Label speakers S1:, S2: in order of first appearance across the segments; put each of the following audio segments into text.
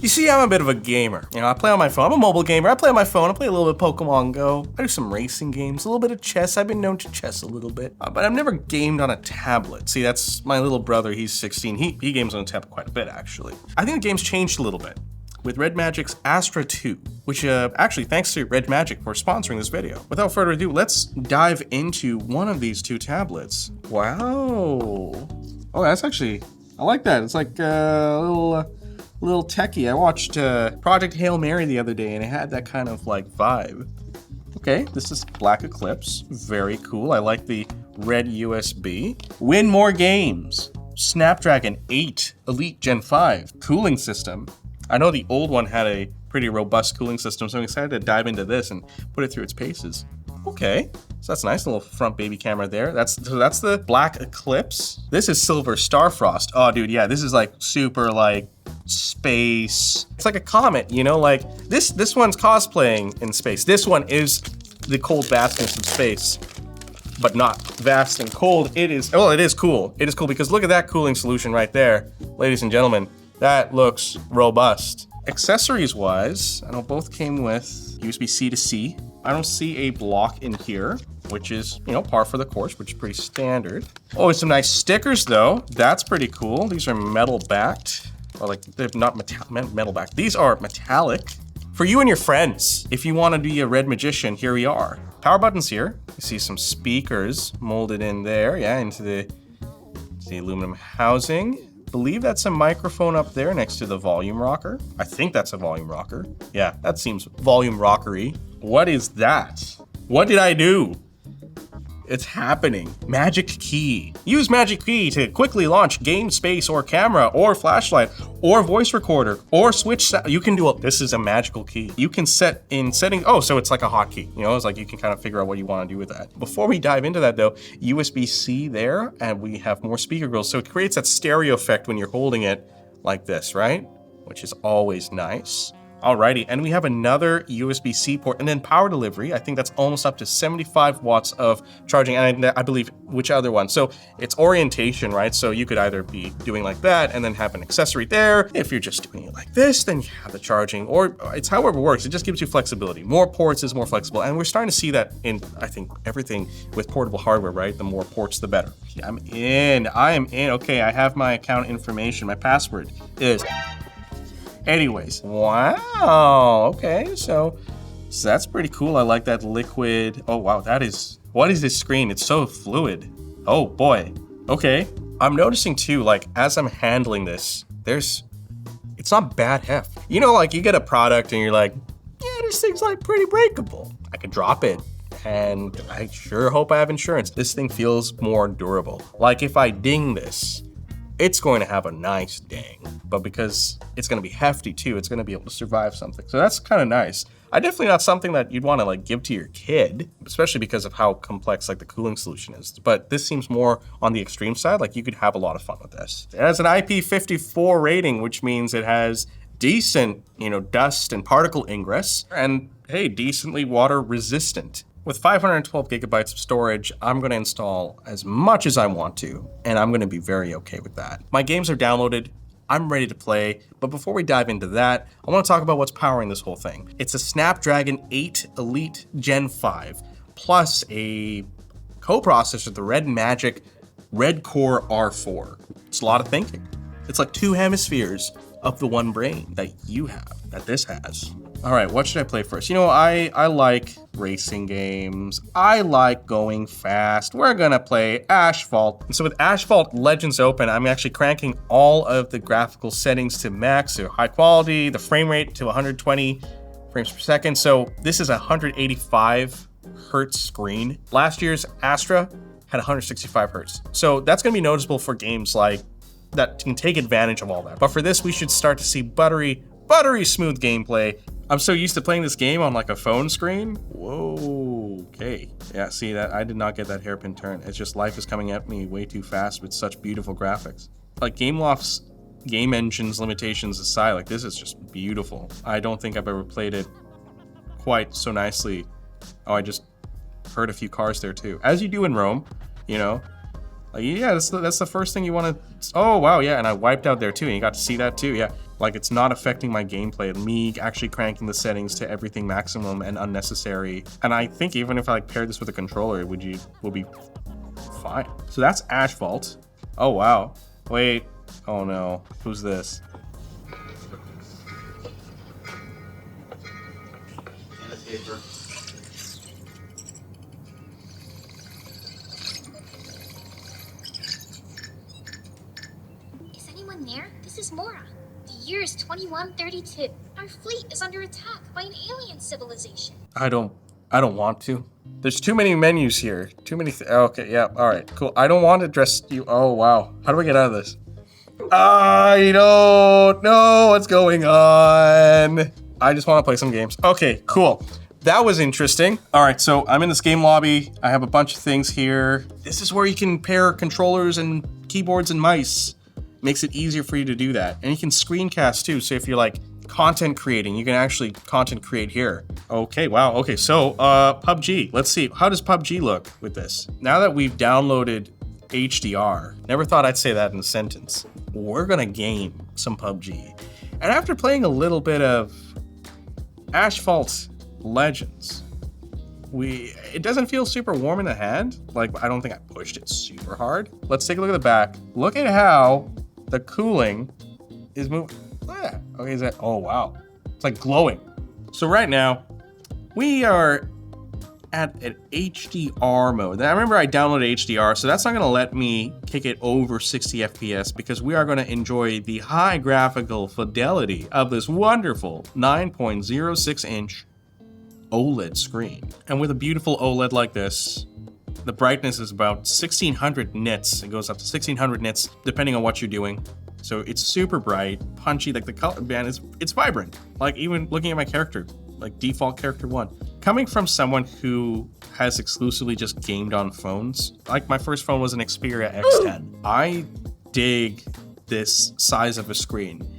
S1: You see, I'm a bit of a gamer. You know, I play on my phone. I'm a mobile gamer. I play on my phone. I play a little bit of Pokemon Go. I do some racing games, a little bit of chess. I've been known to chess a little bit, but I've never gamed on a tablet. See, that's my little brother. He's 16. He games on a tablet quite a bit, actually. I think the game's changed a little bit with REDMAGIC's Astra 2, which actually thanks to REDMAGIC for sponsoring this video. Without further ado, let's dive into one of these two tablets. Wow. Oh, that's actually, I like that. It's like a little techie. I watched Project Hail Mary the other day and it had that kind of like vibe. Okay, this is Black Eclipse. Very cool. I like the red USB. Win more games. Snapdragon 8 Elite Gen 5 cooling system. I know the old one had a pretty robust cooling system, so I'm excited to dive into this and put it through its paces. Okay, so that's a nice little front baby camera there. That's the Black Eclipse. This is Silver Starfrost. Oh, dude, yeah, this is like super like space. It's like a comet, you know, like this one's cosplaying in space. This one is the cold vastness of space, but not vast and cold. It is, well, it is cool. It is cool because look at that cooling solution right there. Ladies and gentlemen, that looks robust. Accessories wise, I know both came with USB-C to C. I don't see a block in here, which is, you know, par for the course, which is pretty standard. Oh, some nice stickers though. That's pretty cool. These are metal backed, or like they're not metal backed. These are metallic. For you and your friends, if you want to be a red magician, here we are. Power buttons here. You see some speakers molded in there, yeah, into the aluminum housing. Believe that's a microphone up there next to the volume rocker. I think that's a volume rocker. Yeah, that seems volume rockery. What is that? What did I do? It's happening. Magic key. Use magic key to quickly launch game space or camera or flashlight or voice recorder or switch. You can do it. This is a magical key. You can set in settings. Oh, so it's like a hotkey. You know, it's like you can kind of figure out what you want to do with that. Before we dive into that though, USB-C there, and we have more speaker grills. So it creates that stereo effect when you're holding it like this, right? Which is always nice. Alrighty, and we have another USB-C port and then power delivery. I think that's almost up to 75 watts of charging, and I believe which other one. So it's orientation, right? So you could either be doing like that and then have an accessory there. If you're just doing it like this, then you have the charging, or it's however it works. It just gives you flexibility. More ports is more flexible, and we're starting to see that in, I think, everything with portable hardware, right? The more ports, the better. I am in. Okay, I have my account information. My password is... Anyways, wow, okay, so that's pretty cool. I like that liquid. Oh, wow, what is this screen? It's so fluid. Oh, boy, okay. I'm noticing too, like, as I'm handling this, it's not bad heft. You know, like, you get a product and you're like, yeah, this thing's like pretty breakable. I could drop it, and I sure hope I have insurance. This thing feels more durable. Like, if I ding this, it's going to have a nice ding, but because it's going to be hefty too, it's going to be able to survive something. So that's kind of nice. Definitely not something that you'd want to like give to your kid, especially because of how complex like the cooling solution is. But this seems more on the extreme side. Like you could have a lot of fun with this. It has an IP54 rating, which means it has decent, you know, dust and particle ingress, and hey, decently water resistant. With 512 gigabytes of storage, I'm gonna install as much as I want to, and I'm gonna be very okay with that. My games are downloaded, I'm ready to play, but before we dive into that, I wanna talk about what's powering this whole thing. It's a Snapdragon 8 Elite Gen 5, plus a co-processor, the REDMAGIC Red Core R4. It's a lot of thinking. It's like two hemispheres of the one brain that you have, that this has. All right, what should I play first? You know, I like racing games. I like going fast. We're gonna play Asphalt. And so with Asphalt Legends open, I'm actually cranking all of the graphical settings to max, so high quality, the frame rate to 120 frames per second. So this is a 185 hertz screen. Last year's Astra had 165 hertz. So that's gonna be noticeable for games like that can take advantage of all that. But for this, we should start to see buttery smooth gameplay. I'm so used to playing this game on like a phone screen. Whoa, okay. Yeah, see that, I did not get that hairpin turn. It's just life is coming at me way too fast with such beautiful graphics. Like Gameloft's game engine's limitations aside, like this is just beautiful. I don't think I've ever played it quite so nicely. Oh, I just heard a few cars there too. As you do in Rome, you know, Like, yeah, that's the first thing you want to. Oh wow, yeah, and I wiped out there too, and you got to see that too. Yeah, like it's not affecting my gameplay. Me actually cranking the settings to everything maximum and unnecessary. And I think even if I like paired this with a controller, it will be fine. So that's Asphalt. Oh wow. Wait. Oh no. Who's this? And a paper.
S2: Is anyone there? This is Mora. The year is 2132. Our fleet is under attack by an alien civilization.
S1: I don't want to. There's too many menus here. Too many. Okay, yeah, all right, cool. I don't want to dress you. Oh, wow. How do I get out of this? I don't know what's going on. I just want to play some games. Okay, cool. That was interesting. All right, so I'm in this game lobby. I have a bunch of things here. This is where you can pair controllers and keyboards and mice. Makes it easier for you to do that. And you can screencast too. So if you're like content creating, you can actually content create here. Okay, wow. Okay, so PUBG. Let's see. How does PUBG look with this? Now that we've downloaded HDR, never thought I'd say that in a sentence. We're gonna game some PUBG. And after playing a little bit of Asphalt Legends, it doesn't feel super warm in the hand. Like, I don't think I pushed it super hard. Let's take a look at the back. Look at how the cooling is moving. Look at that. Okay, is that, oh wow. It's like glowing. So right now, we are at an HDR mode. Now, I remember I downloaded HDR, so that's not gonna let me kick it over 60 FPS because we are gonna enjoy the high graphical fidelity of this wonderful 9.06 inch OLED screen. And with a beautiful OLED like this, the brightness is about 1600 nits. It goes up to 1600 nits depending on what you're doing. So it's super bright, punchy, like the color, man, it's vibrant. Like even looking at my character, like default character 1. Coming from someone who has exclusively just gamed on phones, like my first phone was an Xperia X10. I dig this size of a screen.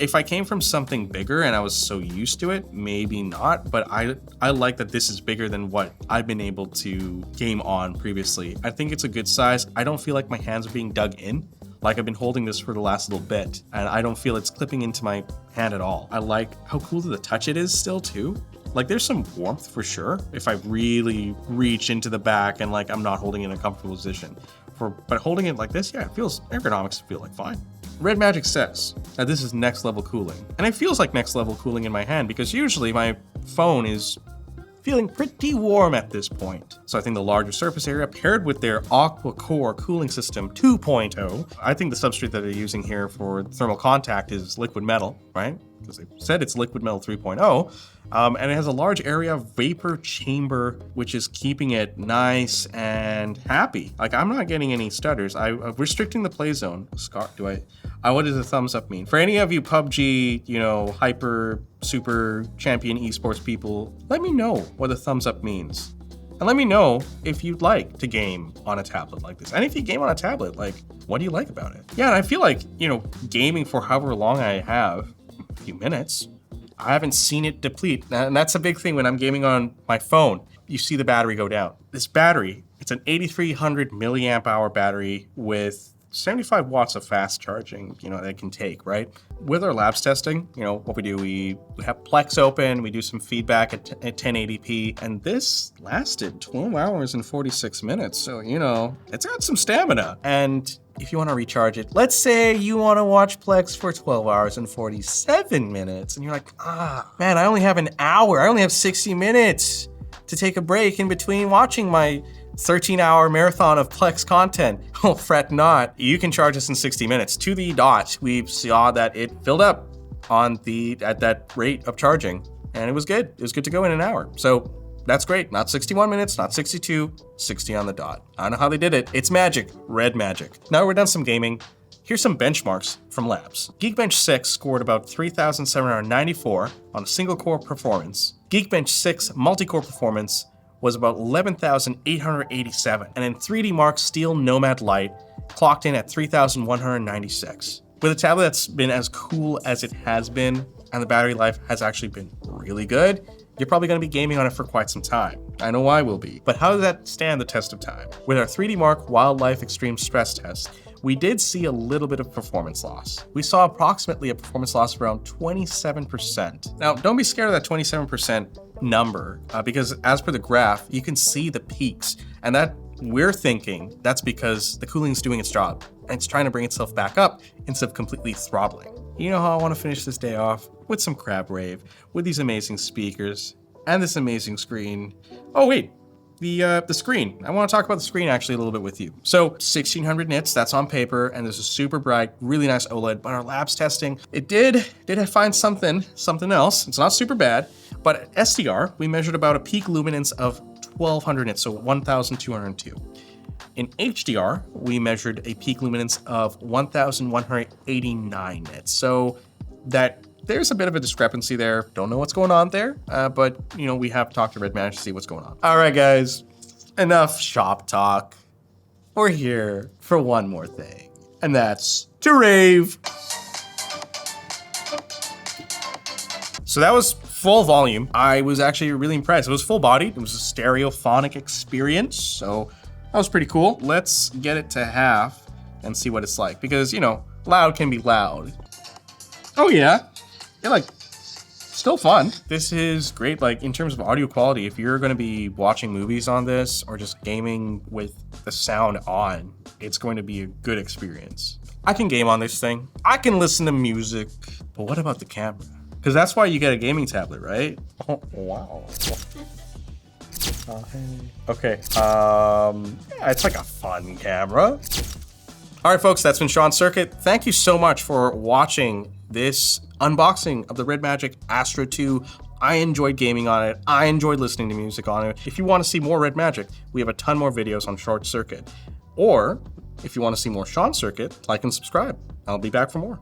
S1: If I came from something bigger and I was so used to it, maybe not, but I like that this is bigger than what I've been able to game on previously. I think it's a good size. I don't feel like my hands are being dug in. Like I've been holding this for the last little bit and I don't feel it's clipping into my hand at all. I like how cool to the touch it is still too. Like there's some warmth for sure if I really reach into the back and like I'm not holding it in a comfortable position. But holding it like this, yeah, it feels, ergonomics feel like fine. REDMAGIC says that this is next level cooling. And it feels like next level cooling in my hand because usually my phone is feeling pretty warm at this point. So I think the larger surface area paired with their Aqua Core cooling system 2.0, I think the substrate that they're using here for thermal contact is liquid metal, right? Because they said it's liquid metal 3.0. And it has a large area vapor chamber, which is keeping it nice and happy. Like I'm not getting any stutters. I'm restricting the play zone. Scott, what does the thumbs up mean? For any of you PUBG, hyper, super champion esports people, let me know what the thumbs up means. And let me know if you'd like to game on a tablet like this. And if you game on a tablet, like, what do you like about it? Yeah, and I feel like, gaming for however long I have, a few minutes, I haven't seen it deplete. And that's a big thing when I'm gaming on my phone. You see the battery go down. This battery, it's an 8300 milliamp hour battery with 75 watts of fast charging, that it can take, right? With our labs testing, what we do, we have Plex open, we do some feedback at 1080p, and this lasted 12 hours and 46 minutes. So, it's got some stamina. And if you want to recharge it, let's say you want to watch Plex for 12 hours and 47 minutes, and you're like, man, I only have an hour. I only have 60 minutes to take a break in between watching my 13-hour marathon of Plex content. Oh, fret not. You can charge this in 60 minutes. To the dot, we saw that it filled up at that rate of charging, and it was good. It was good to go in an hour. So that's great. Not 61 minutes, not 62, 60 on the dot. I don't know how they did it. It's magic. REDMAGIC. Now we're done some gaming. Here's some benchmarks from labs. Geekbench 6 scored about 3,794 on a single core performance. Geekbench 6 multi-core performance was about 11,887. And in 3D Mark Steel Nomad Lite clocked in at 3,196. With a tablet that's been as cool as it has been, and the battery life has actually been really good, you're probably gonna be gaming on it for quite some time. I know I will be. But how does that stand the test of time? With our 3D Mark Wildlife Extreme Stress Test, we did see a little bit of performance loss. We saw approximately a performance loss of around 27%. Now, don't be scared of that 27% number, because as per the graph, you can see the peaks, and that we're thinking that's because the cooling is doing its job, and it's trying to bring itself back up instead of completely throttling. You know how I want to finish this day off? With some crab rave, with these amazing speakers, and this amazing screen. Oh wait, the screen. I want to talk about the screen actually a little bit with you. So 1600 nits, that's on paper, and there's a super bright, really nice OLED, but our labs testing, it did find something else. It's not super bad, but at SDR, we measured about a peak luminance of 1200 nits, so 1202. In HDR, we measured a peak luminance of 1189 nits. So there's a bit of a discrepancy there. Don't know what's going on there, but you know, we have talked to REDMAGIC to see what's going on. All right, guys, enough shop talk. We're here for one more thing, and that's to rave. So that was full volume. I was actually really impressed. It was full bodied. It was a stereophonic experience. So that was pretty cool. Let's get it to half and see what it's like, because you know, loud can be loud. Oh yeah. Yeah, like, still fun. This is great, like, in terms of audio quality. If you're gonna be watching movies on this or just gaming with the sound on, it's going to be a good experience. I can game on this thing. I can listen to music, but what about the camera? Because that's why you get a gaming tablet, right? Oh, wow. Okay, it's like a fun camera. All right, folks, that's been ShortCircuit. Thank you so much for watching this unboxing of the REDMAGIC Astra 2. I enjoyed gaming on it. I enjoyed listening to music on it. If you want to see more REDMAGIC, we have a ton more videos on ShortCircuit. Or if you want to see more ShortCircuit, like and subscribe. I'll be back for more.